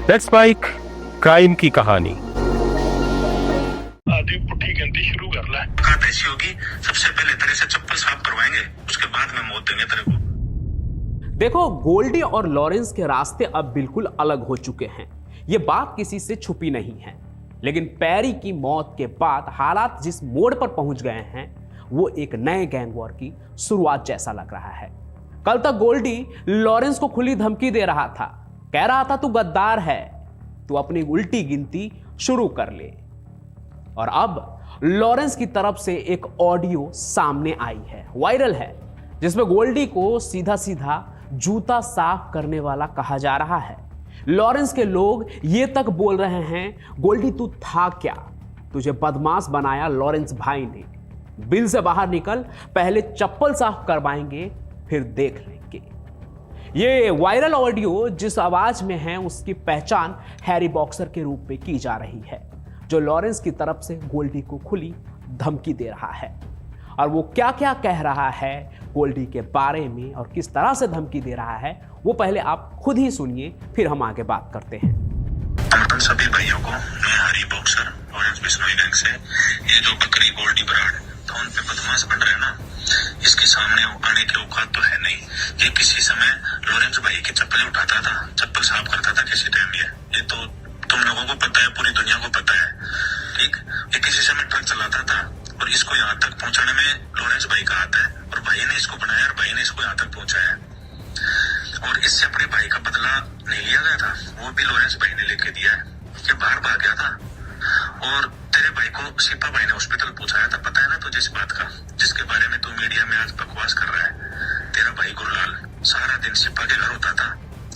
Let's bike crime की कहानी। आधी पुट्ठी गिनती शुरू कर ले। बात ऐसी होगी, सबसे पहले तेरे से चप्पल साफ करवाएंगे, उसके बाद में मौत देंगे तेरे को। देखो, गोल्डी और लॉरेंस के रास्ते अब बिल्कुल अलग हो चुके हैं। यह बात किसी से छुपी नहीं है। लेकिन पैरी की मौत के बाद हालात जिस मोड़ पर पहुंच गए हैं, वो एक नए गैंग वॉर की शुरुआत जैसा लग रहा है। कल तक गोल्डी लॉरेंस को खुली धमकी दे रहा था, कह रहा था तू गद्दार है, तू अपनी उल्टी गिनती शुरू कर ले। और अब लॉरेंस की तरफ से एक ऑडियो सामने आई है, वायरल है, जिसमें गोल्डी को सीधा सीधा जूता साफ करने वाला कहा जा रहा है। लॉरेंस के लोग ये तक बोल रहे हैं, गोल्डी तू था क्या, तुझे बदमाश बनाया लॉरेंस भाई ने, बिल से बाहर निकल, पहले चप्पल साफ करवाएंगे फिर देख लेंगे। ये वायरल ऑडियो जिस आवाज में है उसकी पहचान हैरी बॉक्सर के रूप में की जा रही है, जो लॉरेंस की तरफ से गोल्डी को खुली धमकी दे रहा है। और वो क्या क्या कह रहा है गोल्डी के बारे में और किस तरह से धमकी दे रहा है, वो पहले आप खुद ही सुनिए, फिर हम आगे बात करते हैं। समर्थन सभी भाइयों को, मैं Harry boxer Lawrence Bishnoi gang से। ये जो बकरी गोल्डी बराड़ फोन पे बदमाश बन रहा है ना, इसके सामने आने की औकात तो है नहीं। ये किसी समय लॉरेंस भाई की चप्पल उठाता था, चप्पल साफ करता था किसी टाइम। ये तो तुम लोगों को पता है, पूरी दुनिया को पता है, ठीक। ये किसी समय ट्रक चलाता था और इसको यहाँ तक पहुंचाने में लॉरेंस भाई का हाथ है, और भाई ने इसको बनाया और भाई ने इसको यहाँ तक पहुंचाया। और इससे अपने भाई का बदला नहीं लिया गया था, वो भी लॉरेंस भाई ने लेके दिया है। ये बाहर भाग गया था और तेरे भाई को सिपा भाई ने हॉस्पिटल पहुंचाया था, पता है ना तुझे इस बात का, जिसके बारे में तू मीडिया में आज बकवास कर रहा है। तेरा भाई गुरलाल सारा दिन सिपा के घर होता था,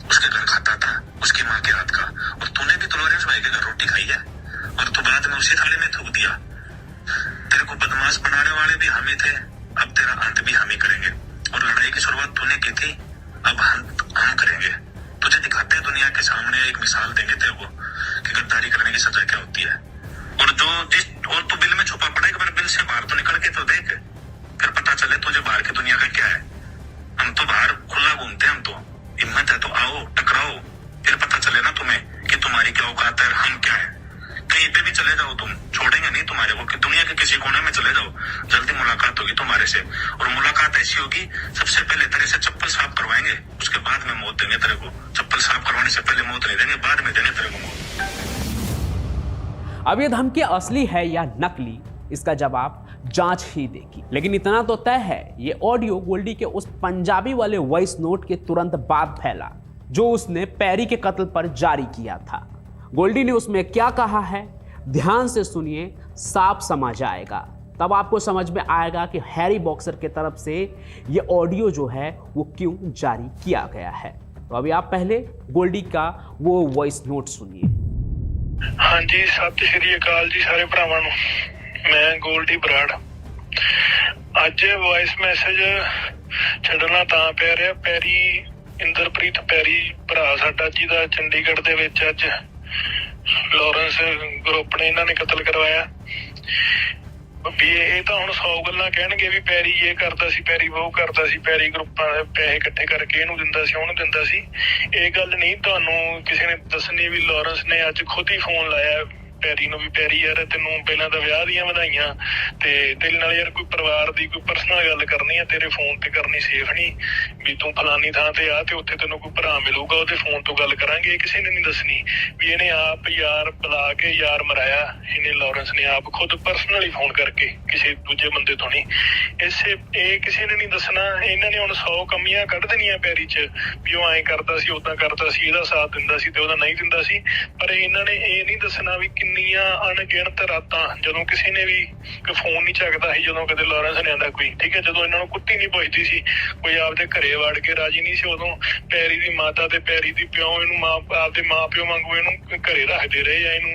उसके घर खाता था, उसकी माँ के हाथ का। और तूने भी तो लॉरेंस भाई के घर रोटी खाई है, और तू बाद में उसी थाली में थूक दिया। तेरे को बदमाश बनाने वाले भी हम ही थे, अब तेरा अंत भी हम ही करेंगे। और लड़ाई की शुरुआत तूने की थी, अब हम करेंगे। तुझे दिखाते हैं दुनिया के सामने, एक मिसाल देंगे तेरे को कि गद्दारी करने की सजा क्या होती है। और तू बिल में छुपा पड़ा, एक बार बिल से बाहर तो निकल के तो देख, फिर पता चले तुझे बाहर की दुनिया का क्या है। हम तो बाहर खुला घूमते हैं, हम तो हिम्मत है तो आओ टकराओ, फिर पता चले ना तुम्हें कि तुम्हारी क्या औकात है और हम क्या है। कहीं पे भी चले जाओ, तुम छोड़ेंगे नहीं तुम्हारे को, कि दुनिया के किसी कोने में चले जाओ, जल्दी मुलाकात होगी तुम्हारे से। और मुलाकात ऐसी होगी, सबसे पहले तेरे से चप्पल साफ करवाएंगे, उसके बाद में मौत देंगे तेरे को। चप्पल साफ करवाने से पहले मौत नहीं देंगे, बाद में देंगे तेरे को मौत। अब ये धमकी असली है या नकली, इसका जवाब जांच ही देगी। लेकिन इतना तो तय है, ये ऑडियो गोल्डी के उस पंजाबी वाले वॉइस नोट के तुरंत बाद फैला, जो उसने पैरी के कत्ल पर जारी किया था। गोल्डी ने उसमें क्या कहा है, ध्यान से सुनिए, साफ समझ आएगा। तब आपको समझ में आएगा कि हैरी बॉक्सर के तरफ से ये ऑडियो जो है वो क्यों जारी किया गया है। तो अभी आप पहले गोल्डी का वो वॉइस नोट सुनिए। हाँ जी, सत श्री अकाल जी सारे भरावां नूं। मैं गोल्डी बराड़ अज वॉइस मैसेज छड्डना तां पै रिहा। पैरी इंद्रप्रीत पैरी भरा साडा जिहदा चंडीगढ़ दे विच अज लॉरेंस ग्रुप ने इन्हां ने कतल करवाया। भी ये तो हुण 100 गल्लां कहणगे भी पैरी ये करदा सी, पैरी वो करदा सी, पैरी ग्रुपां दे पैसे इकट्ठे करके इहनूं दिंदा सी, ओहनूं दिंदा सी। ये गल नहीं तुहानूं किसी ने दसनी भी लॉरेंस ने अज खुद ही फोन लाया पैरी नूं भी, पैरी यार तैनूं पहलां तां विआह दीआं वधाइयां, ते तेरे नाल यार कोई परिवार दी कोई पर्सनल गल करनी है, तेरे फोन ते करनी सेफ नहीं, भी तूं फलानी थां ते आ ते उत्थे तैनूं कोई भरा मिलूगा, ओहदे फोन तो गल करांगे। किसी ने नहीं दसनी भी इहने आप यार बुला के यार मराया, इहने लॉरेंस ने आप खुद पर्सनली फोन करके, किसी दूजे बंदे तो नहीं। इसे किसी ने नहीं दसना। इन्हां ने हुण 100 कमियां कढ देणीਆਂ पैरी च भी ਉਹ ਐਂ ਕਰਦਾ ਸੀ, ਉਦਾਂ ਕਰਦਾ ਸੀ, ਇਹਦਾ ਸਾਥ ਦਿੰਦਾ ਸੀ ਤੇ ਉਹਦਾ ਨਹੀਂ ਦਿੰਦਾ ਸੀ। ਪਰ ਇਹਨਾਂ ਨੇ ਇਹ ਨਹੀਂ ਦੱਸਣਾ ਵੀ ਕਿੰਨੀਆਂ ਅਣਗਿਣਤ ਰਾਤਾਂ ਜਦੋਂ ਕਿਸੇ ਨੇ ਵੀ ਕੋਈ ਫੋਨ ਨਹੀਂ ਚੱਕਦਾ ਸੀ, ਜਦੋਂ ਕਦੇ ਲੌਰੈਂਸ ਨੇ ਆਂਦਾ ਕੋਈ, ਠੀਕ ਹੈ, ਜਦੋਂ ਇਹਨਾਂ ਨੂੰ ਕੁੱਤੀ ਨਹੀਂ ਪੁੱਛਦੀ ਸੀ, ਕੋਈ ਆਪਦੇ ਘਰੇ ਵੜ ਕੇ ਰਾਜੀ ਨਹੀਂ ਸੀ, ਉਦੋਂ ਪੈਰੀ ਦੀ ਮਾਤਾ ਤੇ ਪੈਰੀ ਦੀ ਪਿਓ ਇਹਨੂੰ ਆਪਦੇ ਮਾਂ ਪਿਓ ਵਾਂਗੂ ਇਹਨੂੰ ਘਰੇ ਰੱਖਦੇ ਰਹੇ ਆ, ਇਹਨੂੰ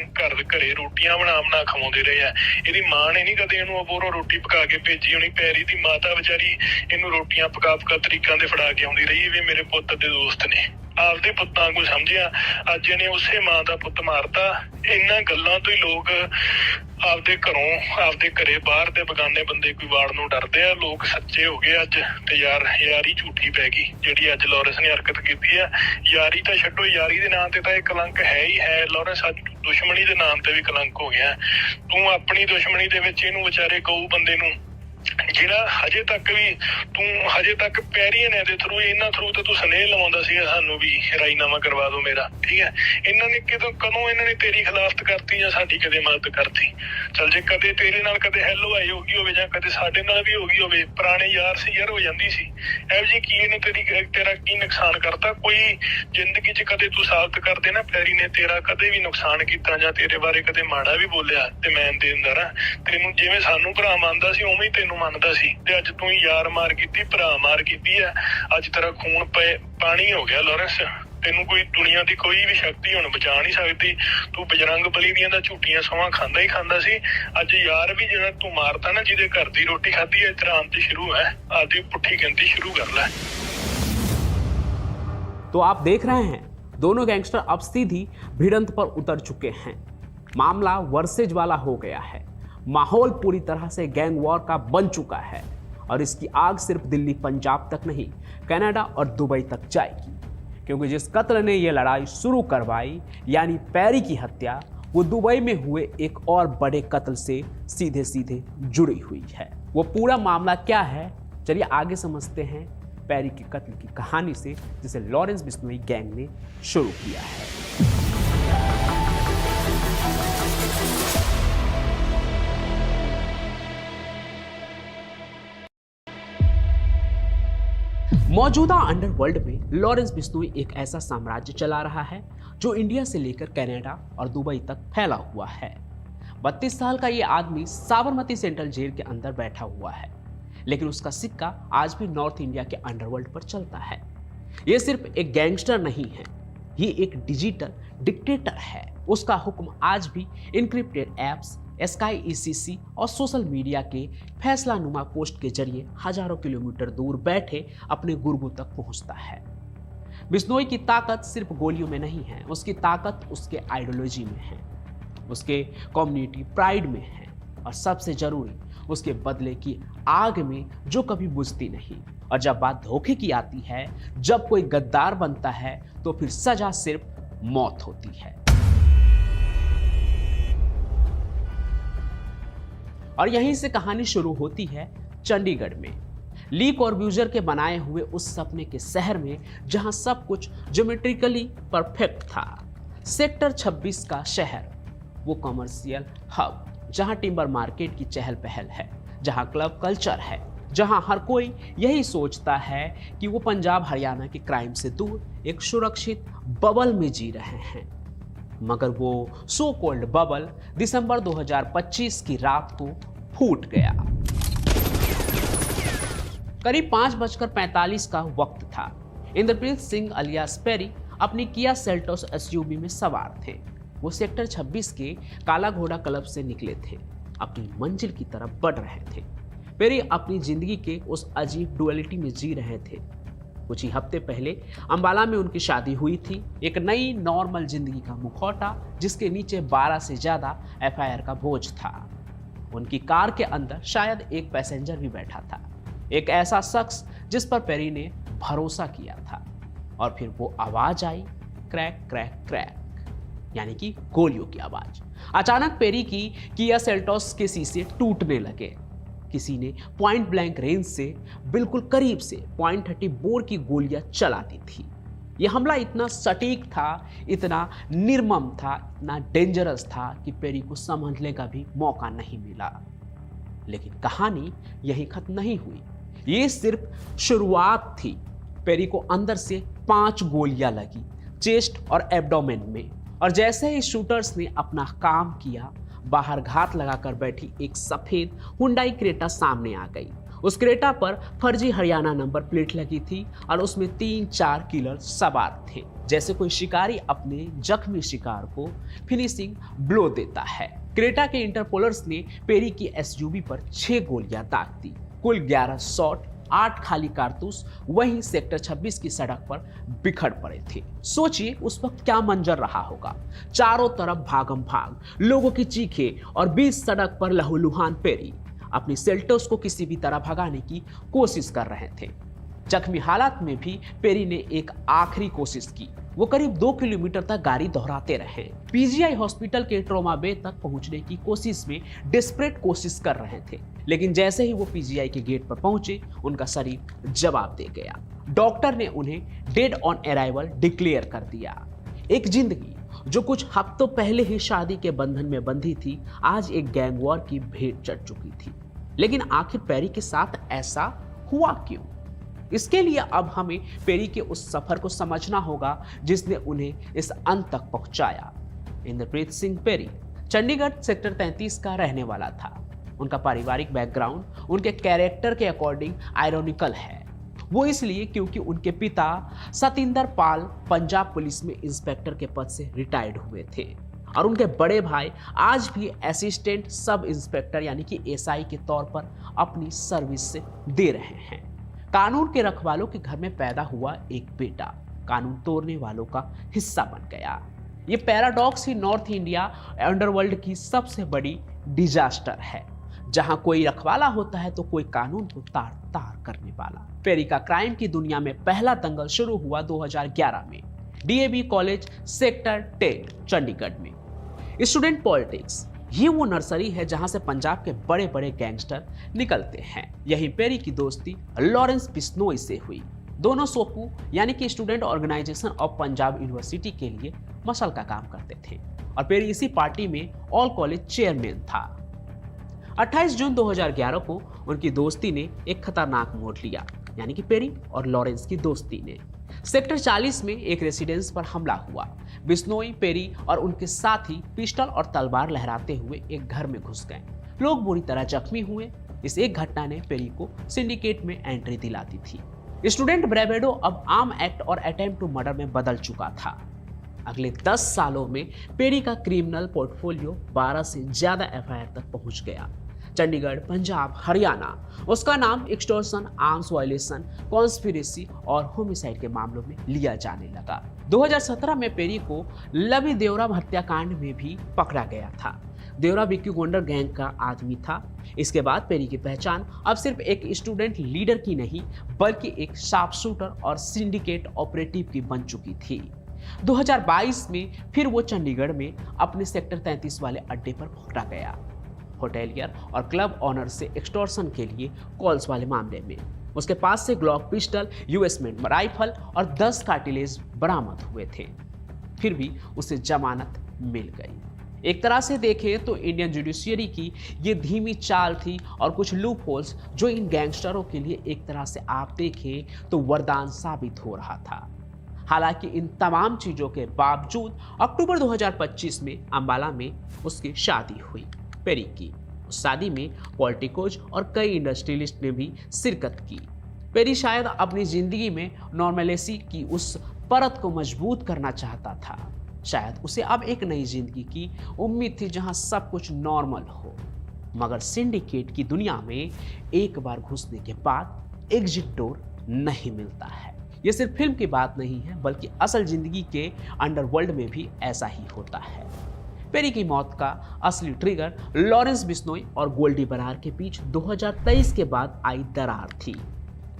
ਘਰੇ ਰੋਟੀਆਂ ਬਣਾ ਖਵਾਉਂਦੇ ਰਹੇ ਆ। ਇਹਦੀ ਮਾਂ ਨੇ ਨਹੀਂ ਕਦੇ ਇਹਨੂੰ ਅਬੋਰੋਂ ਰੋਟੀ ਪਕਾ ਕੇ ਭੇਜੀ ਹੋਣੀ। ਪੈਰੀ ਦੀ ਮਾਤਾ ਵਿਚਾਰੀ ਇਹਨੂੰ ਰੋਟੀਆਂ ਪਕਾ ਤਰੀਕਾਂ ਦੇ ਫੜਾ ਕੇ ਆਉਂਦੀ ਰਹੀ ਵੀ ਮੇਰੇ ਪੁੱਤ ਦੇ ਦੋਸਤ ਨੇ, ਆਪਦੇ ਪੁੱਤਾਂ ਨੂੰ ਸਮਝਿਆ। ਅੱਜ ਇਹਨੇ ਉਸੇ ਮਾਂ ਦਾ ਪੁੱਤ ਮਾਰਤਾ। ਇਹਨਾਂ ਗੱਲਾਂ ਤੋਂ ਹੀ ਲੋਕ ਆਪਦੇ ਘਰੋਂ, ਆਪਦੇ ਘਰੇ ਬਾਹਰ ਦੇ ਬਗਾਨੇ ਬੰਦੇ ਕੋਈ ਵਾੜ ਨੂੰ ਡਰਦੇ ਆ। ਲੋਕ ਸੱਚੇ ਹੋ ਗਏ ਅੱਜ, ਤੇ ਯਾਰੀ ਝੂਠੀ ਪੈ ਗਈ ਜਿਹੜੀ ਅੱਜ ਲਾਰੈਂਸ ਨੇ ਹਰਕਤ ਕੀਤੀ ਆ। ਯਾਰੀ ਤਾਂ ਛੱਡੋ, ਯਾਰੀ ਦੇ ਨਾਂ ਤੇ ਤਾਂ ਇਹ ਕਲੰਕ ਹੈ ਹੀ ਹੈ। ਲਾਰੈਂਸ ਅੱਜ ਦੁਸ਼ਮਣੀ ਦੇ ਨਾਮ ਤੇ ਵੀ ਕਲੰਕ ਹੋ ਗਿਆ। ਤੂੰ ਆਪਣੀ ਦੁਸ਼ਮਣੀ ਦੇ ਵਿੱਚ ਇਹਨੂੰ ਵਿਚਾਰੇ ਗਊ ਬੰਦੇ ਨੂੰ, ਜਿਹੜਾ ਹਜੇ ਤੱਕ ਪੈਰੀਆਂ ਨੇ ਦੇ ਥਰੂ, ਇਹਨਾਂ ਥਰੂ ਤੇ ਤੂੰ ਸੁਨੇਹ ਲਵਾਉਂਦਾ ਸੀ ਸਾਨੂੰ ਵੀ ਰਾਜੀਨਾਮਾ ਕਰਵਾ ਦਿਓ ਮੇਰਾ, ਠੀਕ ਹੈ। ਇਹਨਾਂ ਨੇ ਕਦੋਂ ਇਹਨਾਂ ਨੇ ਤੇਰੀ ਖਿਲਾਫਤ ਕਰਤੀ ਜਾਂ ਸਾਡੀ ਕਦੇ ਮਦਦ ਕਰਤੀ? ਚੱਲ ਜੇ ਕਦੇ ਤੇਰੇ ਨਾਲ ਕਦੇ ਹੈਲਵਾਈ ਹੋ ਗਈ ਹੋਵੇ ਜਾਂ ਕਦੇ ਸਾਡੇ ਨਾਲ ਵੀ ਹੋ ਗਈ ਹੋਵੇ, ਪੁਰਾਣੇ ਯਾਰ ਸੀ ਯਾਰ, ਹੋ ਜਾਂਦੀ ਸੀ। ਇਹੋ ਜਿਹੀ ਕੀ ਇਹਨੇ ਤੇਰਾ ਕੀ ਨੁਕਸਾਨ ਕਰਤਾ? ਕੋਈ ਜ਼ਿੰਦਗੀ 'ਚ ਕਦੇ ਤੂੰ ਸਾਬਤ ਕਰ ਦੇ ਨਾ ਪੈਰੀ ਨੇ ਤੇਰਾ ਕਦੇ ਵੀ ਨੁਕਸਾਨ ਕੀਤਾ ਜਾਂ ਤੇਰੇ ਬਾਰੇ ਕਦੇ ਮਾੜਾ ਵੀ ਬੋਲਿਆ ਤੇ ਮੈਂ ਦੇਣਦਾਰ ਆ ਤੈਨੂੰ। ਜਿਵੇਂ ਸਾਨੂੰ ਭਰਾ ਮੰਨਦਾ ਸੀ ਉਵੇਂ ਹੀ ਤੈਨੂੰ ਮੰਨਦਾ ਸੀ, ਤੇ ਅੱਜ ਤੂੰ ਯਾਰ ਮਾਰ ਕੀਤੀ, ਭਰਾ ਮਾਰ ਕੀਤੀ ਆ। ਅੱਜ ਤੇਰਾ ਖੂਨ ਪਾਣੀ ਹੋ ਗਿਆ ਲਾਰੈਂਸ। ਤੈਨੂੰ ਕੋਈ ਦੁਨੀਆ ਦੀ ਕੋਈ ਵੀ ਸ਼ਕਤੀ ਹੁਣ ਬਚਾ ਨਹੀਂ ਸਕਦੀ। ਤੂੰ ਬਜਰੰਗ ਬਲੀ ਦੀਆਂ ਤਾਂ ਝੂਠੀਆਂ ਸੌਹਾਂ ਖਾਂਦਾ ਹੀ ਖਾਂਦਾ ਸੀ। ਅੱਜ ਯਾਰ ਵੀ ਜਿਹੜਾ ਤੂੰ ਮਾਰਤਾ ਨਾ, ਜਿਹਦੇ ਘਰ ਦੀ ਰੋਟੀ ਖਾਧੀ ਹੈ, ਤੇਰਾ ਅੰਤ ਸ਼ੁਰੂ ਹੈ। ਆਦੀ पुट्ठी गिनती शुरू कर ले। तो आप देख रहे हैं दोनों गैंगस्टर अब सीधी भिड़ंत पर उतर चुके हैं। मामला वर्सेज वाला हो गया है। माहौल पूरी तरह से गैंग वॉर का बन चुका है और इसकी आग सिर्फ दिल्ली पंजाब तक नहीं, कनाडा और दुबई तक जाएगी, क्योंकि जिस कत्ल ने यह लड़ाई शुरू करवाई यानी पैरी की हत्या, वो दुबई में हुए एक और बड़े कत्ल से सीधे सीधे जुड़ी हुई है। वो पूरा मामला क्या है, चलिए आगे समझते हैं पैरी के कत्ल की कहानी से, जिसे लॉरेंस बिश्नोई गैंग ने शुरू किया है। मौजूदा अंडरवर्ल्ड में लॉरेंस बिश्नोई एक ऐसा साम्राज्य चला रहा है जो इंडिया से लेकर कनाडा और दुबई तक फैला हुआ है। 32 साल का ये आदमी साबरमती सेंट्रल जेल के अंदर बैठा हुआ है, लेकिन उसका सिक्का आज भी नॉर्थ इंडिया के अंडरवर्ल्ड पर चलता है। ये सिर्फ एक गैंगस्टर नहीं है, ये एक डिजिटल डिक्टेटर है। उसका हुक्म आज भी इनक्रिप्टेड एप्स, स्काई ECC और सोशल मीडिया के फैसलानुमा पोस्ट के जरिए हजारों किलोमीटर दूर बैठे अपने गुर्गों तक पहुंचता है। बिश्नोई की ताकत सिर्फ गोलियों में नहीं है, उसकी ताकत उसके आइडियोलॉजी में है, उसके कम्युनिटी प्राइड में है, और सबसे जरूरी उसके बदले की आग में जो कभी बुझती नहीं। और जब बात धोखे की आती है, जब कोई गद्दार बनता है, तो फिर सजा सिर्फ मौत होती है। और यहीं से कहानी शुरू होती है चंडीगढ़ में, ली कॉर्ब्यूजर के बनाए हुए उस सपने के शहर में, जहां सब कुछ ज्योमेट्रिकली परफेक्ट था। सेक्टर 26 का शहर, वो कमर्शियल हब, जहां टिम्बर मार्केट की चहल पहल है, जहां क्लब कल्चर है, जहां हर कोई यही सोचता है कि वो पंजाब हरियाणा के क्राइम से दूर एक सुरक्षित बबल में जी रहे हैं। मगर वो सो कॉल्ड बबल दिसंबर 2025 की रात को फूट गया। करीब 5:45 का वक्त था। इंद्रप्रीत सिंह अलियास पैरी अपनी किया सेल्टोस SUV में सवार थे। वो सेक्टर 26 के काला घोड़ा क्लब से निकले थे, अपनी मंजिल की तरफ बढ़ रहे थे। पैरी अपनी जिंदगी के उस अजीब डुअलिटी में जी रहे थे। कुछ ही हफ्ते पहले अंबाला में उनकी शादी हुई थी, एक नई नॉर्मल जिंदगी का मुखौटा, जिसके नीचे 12 से ज्यादा FIR का बोझ था। उनकी कार के अंदर शायद एक पैसेंजर भी बैठा था, एक ऐसा शख्स जिस पर पैरी ने भरोसा किया था। और फिर वो आवाज आई, क्रैक क्रैक क्रैक, यानी कि गोलियों की आवाज। अचानक पैरी की किया सेल्टोस के शीशे टूटने लगे। किसी ने पॉइंट ब्लैंक रेंज से बिल्कुल करीब से .30 बोर की गोलियां चला दी थी। यह हमला इतना सटीक था, इतना निर्मम था, इतना डेंजरस था कि पैरी को समझने का भी मौका नहीं मिला। लेकिन कहानी यहीं खत्म नहीं हुई, ये सिर्फ शुरुआत थी। पैरी को अंदर से 5 गोलियां लगी, चेस्ट और एब्डोमेन में। और जैसे ही शूटर्स ने अपना काम किया, बाहर घात लगाकर बैठी एक सफेद हुंडई क्रेटा सामने आ गई। उस क्रेटा पर फर्जी हरियाणा नंबर प्लेट लगी थी और उसमें 3-4 किलर सवार थे। जैसे कोई शिकारी अपने जख्मी शिकार को फिनिशिंग ब्लो देता है। क्रेटा के इंटरपोलर्स ने पैरी की SUV पर 6 गोलियां दाग दी। कुल 11 शॉट 8 खाली कारतूस वहीं सेक्टर 26 की सड़क पर बिखर पड़े थे। सोचिए उस वक्त क्या मंजर रहा होगा। चारों तरफ भागम भाग, लोगों की चीखें और बीच सड़क पर लहूलुहान पेरी अपनी सेल्टोस को किसी भी तरह भगाने की कोशिश कर रहे थे। जख्मी हालात में भी पेरी ने एक आखिरी कोशिश की। वो करीब 2 किलोमीटर तक गाड़ी दोहराते रहे। पीजीआई हॉस्पिटल के ट्रॉमा बे तक पहुंचने की कोशिश में डेस्परेट कोशिश कर रहे थे, लेकिन जैसे ही वो पीजीआई के गेट पर पहुंचे, उनका शरीर जवाब दे गया। डॉक्टर ने उन्हें डेड ऑन अराइवल डिक्लेयर कर दिया। एक जिंदगी जो कुछ हफ्तों पहले ही शादी के बंधन में बंधी थी, आज एक गैंग वॉर की भेंट चढ़ चुकी थी। लेकिन आखिर पेरी के साथ ऐसा हुआ क्यों? इसके लिए अब हमें पेरी के उस सफर को समझना होगा जिसने उन्हें इस अंत तक पहुंचाया। इंद्रप्रीत सिंह पेरी चंडीगढ़ सेक्टर 33 का रहने वाला था। उनका पारिवारिक बैकग्राउंड उनके कैरेक्टर के अकॉर्डिंग आयरॉनिकल है। वो इसलिए क्योंकि उनके पिता सतिंदर पाल पंजाब पुलिस में इंस्पेक्टर के पद से रिटायर्ड हुए थे और उनके बड़े भाई आज भी असिस्टेंट सब इंस्पेक्टर यानी कि एसआई के तौर पर अपनी सर्विस से दे रहे हैं। कानून के रखवालों के घर में पैदा हुआ एक बेटा कानून तोड़ने वालों का हिस्सा बन गया। ये पैराडॉक्स ही नॉर्थ इंडिया अंडरवर्ल्ड की सबसे बड़ी डिजास्टर है। जहां कोई रखवाला होता है तो कोई कानून को तार तार करने वाला। पेरी का क्राइम की दुनिया में पहला दंगल शुरू हुआ 2011 में डीएवी कॉलेज सेक्टर 10 चंडीगढ़ में। स्टूडेंट पॉलिटिक्स ये वो नर्सरी है जहां से पंजाब के बड़े बड़े गैंगस्टर निकलते हैं। यही पेरी की दोस्ती लॉरेंस बिश्नोई से हुई। दोनों सोपू यानी कि student organisation of Punjab university के लिए मसल का काम करते थे और पेरी इसी पार्टी में ऑल कॉलेज चेयरमैन था। 28 जून 2011 को उनकी दोस्ती ने एक खतरनाक मोड़ लिया, यानी कि पेरी और लॉरेंस की दोस्ती ने। सेक्टर 40 में एक रेसिडेंस पर हमला हुआ। बिश्नोई, पेरी और उनके साथी पिस्टल और तलवार लहराते हुए एक घर में घुस गए। लोग बुरी तरह जख्मी हुए। इस एक घटना ने पेरी को सिंडिकेट में एंट्री दिलाती थी। स्टूडेंट ब्रेवेडो अब आर्म एक्ट और अटेम्प्ट टू मर्डर में बदल चुका था। अगले 10 सालों में पेरी का क्रिमिनल पोर्टफोलियो 12 से ज्यादा एफआईआर तक पहुंच गया। चंडीगढ़, पंजाब, हरियाणा उसका नाम एक्सटॉर्शन, आर्म्स वायलेशन, कॉन्स्पिरेसी और होमिसाइड के मामलों में लिया जाने लगा। 2017 में पेरी को लवी देवरा हत्याकांड में भी पकड़ा गया था। देवरा विक्की गोंडर गैंग का आदमी था। इसके बाद पेरी की पहचान अब सिर्फ एक स्टूडेंट लीडर की नहीं बल्कि एक शार्प शूटर और सिंडिकेट ऑपरेटिव की बन चुकी थी। 2022 में फिर वो चंडीगढ़ में अपने सेक्टर 33 वाले अड्डे पर पकड़ा गया। होटेलियर और क्लब ऑनर से एक्सटॉर्शन के लिए कॉल्स वाले मामले में उसके पास से Glock pistol, US made rifle और 10 कार्टिलेज बरामद हुए थे। फिर भी उसे जमानत मिल गई। एक तरह से देखें तो इंडियन जुडिशियरी की ये धीमी चाल थी और कुछ लूप होल्स जो इन गैंगस्टरों के लिए एक तरह से आप देखें तो वरदान साबित हो रहा था। हालांकि इन तमाम चीजों के बावजूद अक्टूबर 2025 में अंबाला में उसकी शादी हुई। पेरी की उस शादी में पॉलिटिकोज और कई इंडस्ट्रियलिस्ट ने भी शिरकत की। पेरी शायद अपनी जिंदगी में नॉर्मलेसी की उस परत को मजबूत करना चाहता था। शायद उसे अब एक नई जिंदगी की उम्मीद थी जहां सब कुछ नॉर्मल हो। मगर सिंडिकेट की दुनिया में एक बार घुसने के बाद एग्जिट डोर नहीं मिलता है। यह सिर्फ फिल्म की बात नहीं है बल्कि असल जिंदगी के अंडरवर्ल्ड में भी ऐसा ही होता है। पेरी की मौत का असली ट्रिगर लॉरेंस बिश्नोई और गोल्डी बरार के बीच 2023 के बाद आई दरार थी।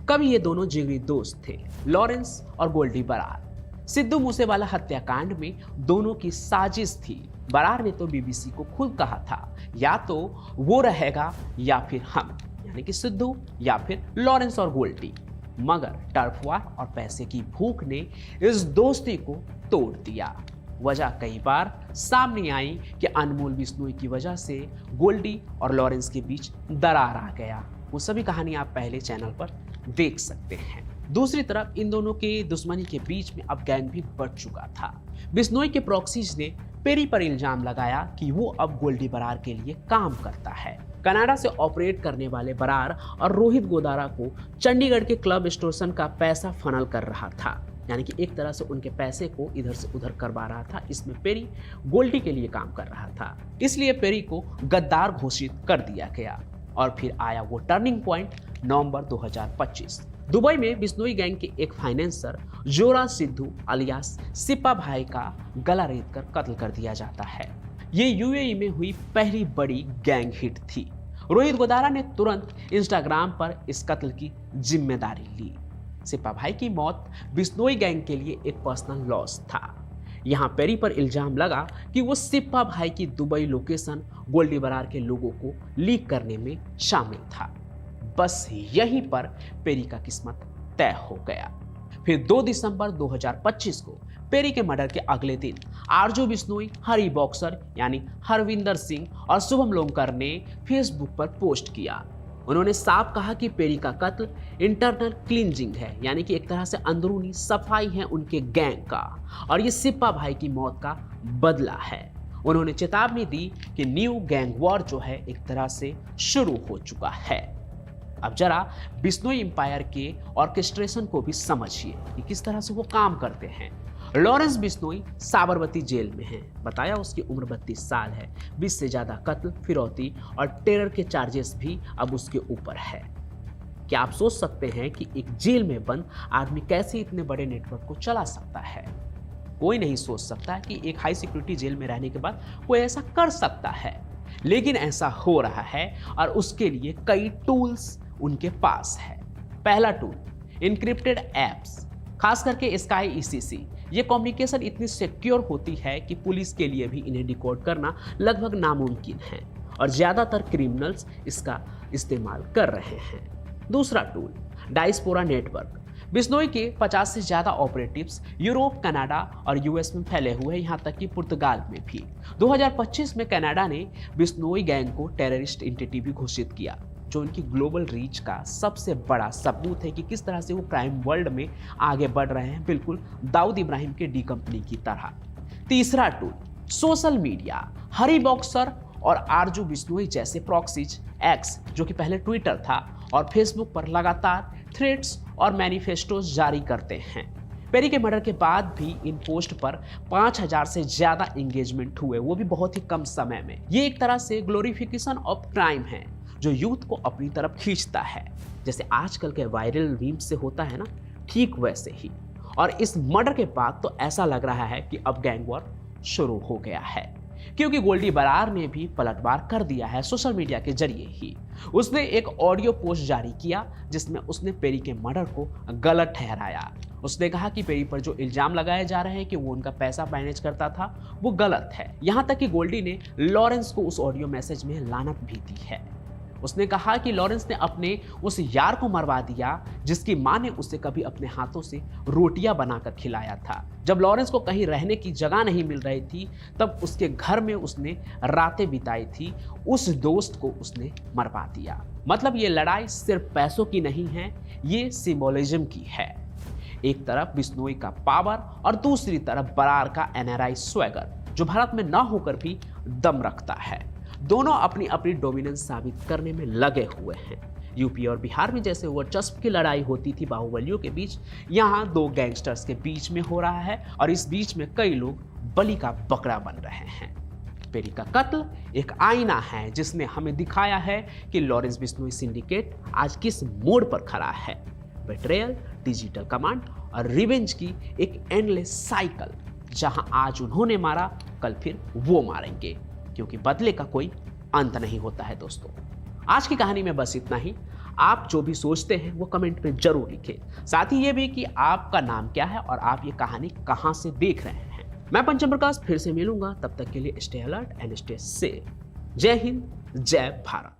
कभी ये दोनों जिगरी दोस्त थे, लॉरेंस और गोल्डी बरार। सिद्धू मूसेवाला हत्याकांड में दोनों की साजिश थी। बरार ने तो बीबीसी को खुद कहा था, या तो वो रहेगा या फिर हम, यानी कि सिद्धू या फिर लॉरेंस और गोल्डी। मगर टर्फ वार और पैसे की भूख ने इस दोस्ती को तोड़ दिया। वजह कई बार सामने आई कि अनमोल बिश्नोई की वजह से गोल्डी और लॉरेंस के बीच दरार आ गया। वो सभी कहानी आप पहले चैनल पर देख सकते हैं। दूसरी तरफ इन दोनों के दुश्मनी के बीच में अब गैंग भी बढ़ चुका था। बिश्नोई के प्रॉक्सीज ने पेरी पर इल्जाम लगाया कि वो अब गोल्डी बरार के लिए काम करता है। कनाडा से ऑपरेट करने वाले बरार और रोहित गोदारा को चंडीगढ़ के क्लब एक्सटॉर्शन का पैसा फनल कर रहा था, यानी कि एक तरह से उनके पैसे को इधर से उधर करवा रहा था। इसमें पेरी गोल्डी के लिए काम कर रहा था, इसलिए पेरी को गद्दार घोषित कर दिया गया और फिर आया वो टर्निंग पॉइंट नवंबर 2025। दुबई में बिश्नोई गैंग के एक फाइनेंसर जोरा सिद्धू अलियास सिप्पा भाई का गला रेत कर कत्ल कर दिया जाता है। ये यूएई में हुई पहली बड़ी गैंग हिट थी। रोहित गोदारा ने तुरंत इंस्टाग्राम पर इस कत्ल की जिम्मेदारी ली। सिप्पा भाई की मौत बिश्नोई गैंग के लिए एक पर्सनल लॉस था। यहाँ पेरी पर इल्जाम लगा कि वो सिप्पा भाई की दुबई लोकेशन गोल्डी बरार के लोगों को लीक करने में शामिल था। बस यहीं पर पेरी का किस्मत तय हो गया। फिर 2 दिसंबर 2025 को पेरी के मर्डर के अगले दिन आरजू बिश्नोई, हरी बॉक्सर यानी हरविंदर सिंह और शुभम लोमकर ने फेसबुक पर पोस्ट किया। उन्होंने साफ कहा कि पेरी का कत्ल इंटरनल क्लींजिंग है, यानी कि एक तरह से अंदरूनी सफाई है उनके गैंग का, और ये सिप्पा भाई की मौत का बदला है। उन्होंने चेतावनी दी कि न्यू गैंग वॉर जो है एक तरह से शुरू हो चुका है। अब जरा बिश्नोई एम्पायर के ऑर्केस्ट्रेशन को भी समझिए कि किस तरह से वो काम करते हैं। लॉरेंस बिश्नोई साबरमती जेल में है। बताया उसकी उम्र 32 साल है। 20 से ज्यादा कत्ल, फिरौती और टेरर के चार्जेस भी अब उसके ऊपर है। क्या आप सोच सकते हैं कि एक जेल में बंद आदमी कैसे इतने बड़े नेटवर्क को चला सकता है? कोई नहीं सोच सकता कि एक हाई सिक्योरिटी जेल में रहने के बाद कोई ऐसा कर सकता है, लेकिन ऐसा हो रहा है और उसके लिए कई टूल्स उनके पास है। पहला टूल इनक्रिप्टेड एप्स, खास करके स्काई ईसीसी। ये कम्युनिकेशन इतनी सिक्योर होती है कि पुलिस के लिए भी इन्हें डिकोड करना लगभग नामुमकिन है और ज़्यादातर क्रिमिनल्स इसका इस्तेमाल कर रहे हैं। दूसरा टूल डायस्पोरा नेटवर्क। बिश्नोई के 50 से ज़्यादा ऑपरेटिव्स यूरोप, कनाडा और यूएस में फैले हुए हैं, यहाँ तक कि पुर्तगाल में भी। 2025 में कनाडा ने बिश्नोई गैंग को टेररिस्ट एंटिटी भी घोषित किया, जो उनकी ग्लोबल रीच का सबसे बड़ा सबूत है कि किस तरह से वो क्राइम वर्ल्ड में आगे बढ़ रहे हैं, बिल्कुल दाऊद इब्राहिम के डी कंपनी की तरह। तीसरा टूल सोशल मीडिया। हरी बॉक्सर और आरजू बिश्नोई जैसे प्रॉक्सीज, एक्स जो कि पहले ट्विटर था, और फेसबुक पर लगातार थ्रेड्स और मैनिफेस्टोज जारी करते हैं। पेरी के मर्डर के बाद भी इन पोस्ट पर 5000 से ज्यादा एंगेजमेंट हुए, वो भी बहुत ही कम समय में। ये एक तरह से ग्लोरिफिकेशन ऑफ क्राइम है जो यूथ को अपनी तरफ खींचता है, जैसे आजकल के वायरल मीम्स से होता है ना, ठीक वैसे ही। और इस मर्डर के बाद तो ऐसा लग रहा है कि अब गैंग वॉर शुरू हो गया है, क्योंकि गोल्डी बरार ने भी पलटवार कर दिया है सोशल मीडिया के जरिए ही। उसने एक ऑडियो पोस्ट जारी किया जिसमें उसने पेरी के मर्डर को गलत ठहराया। उसने कहा कि पेरी पर जो इल्जाम लगाए जा रहे हैं कि वो उनका पैसा मैनेज करता था, वो गलत है। यहाँ तक कि गोल्डी ने लॉरेंस को उस ऑडियो मैसेज में लानत भी दी है। उसने कहा कि लॉरेंस ने अपने उस यार को मरवा दिया जिसकी मां ने उसे कभी अपने हाथों से रोटियां बनाकर खिलाया था। जब लॉरेंस को कहीं रहने की जगह नहीं मिल रही थी, तब उसके घर में उसने रातें बिताई थी। उस दोस्त को उसने मरवा दिया। मतलब ये लड़ाई सिर्फ पैसों की नहीं है, ये सिंबोलिज्म की है। एक तरफ बिश्नोई का पावर और दूसरी तरफ बरार का एनआरआई स्वैगर, जो भारत में ना होकर भी दम रखता है। दोनों अपनी अपनी डोमिनेंस साबित करने में लगे हुए हैं। यूपी और बिहार में जैसे वर्चस्व की लड़ाई होती थी बाहुबलियों के बीच, यहाँ दो गैंगस्टर्स के बीच में हो रहा है और इस बीच में कई लोग बलि का बकरा बन रहे हैं। पेरी का कत्ल एक आईना है जिसने हमें दिखाया है कि लॉरेंस बिश्नोई सिंडिकेट आज किस मोड़ पर खड़ा है। बेट्रेयल, डिजिटल कमांड और रिवेंज की एक एंडलेस साइकिल, जहां आज उन्होंने मारा, कल फिर वो मारेंगे, क्योंकि बदले का कोई अंत नहीं होता है। दोस्तों, आज की कहानी में बस इतना ही। आप जो भी सोचते हैं वो कमेंट में जरूर लिखें। साथ ही ये भी कि आपका नाम क्या है और आप ये कहानी कहां से देख रहे हैं। मैं पंचम प्रकाश फिर से मिलूंगा, तब तक के लिए stay alert and stay safe. जय हिंद, जय भारत।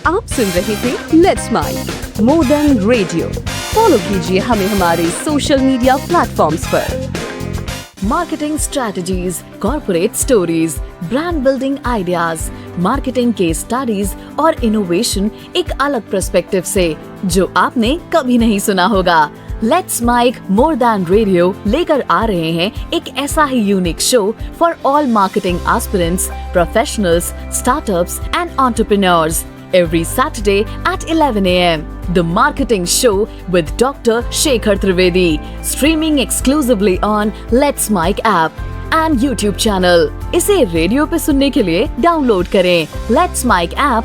आप सुन रहे थे let's mind more than radio. Follow कीजिए हमें हमारे सोशल मीडिया प्लेटफॉर्म्स पर। Marketing strategies, corporate stories, brand building ideas, marketing case studies और इनोवेशन एक अलग पर्सपेक्टिव से, जो आपने कभी नहीं सुना होगा। Let's mic more than radio लेकर आ रहे हैं एक ऐसा ही unique show for all marketing aspirants, professionals, startups and entrepreneurs every Saturday at 11 a.m. The Marketing Show with Dr. Shekhar Trivedi, streaming exclusively on Let's Mic app and YouTube channel. इसे radio पे सुनने के लिए download करें Let's Mic app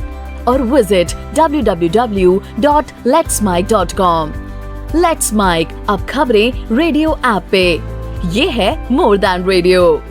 और visit www.letsmic.com. Let's Mic, अब खबरें radio app पे। ये है मोर देन रेडियो।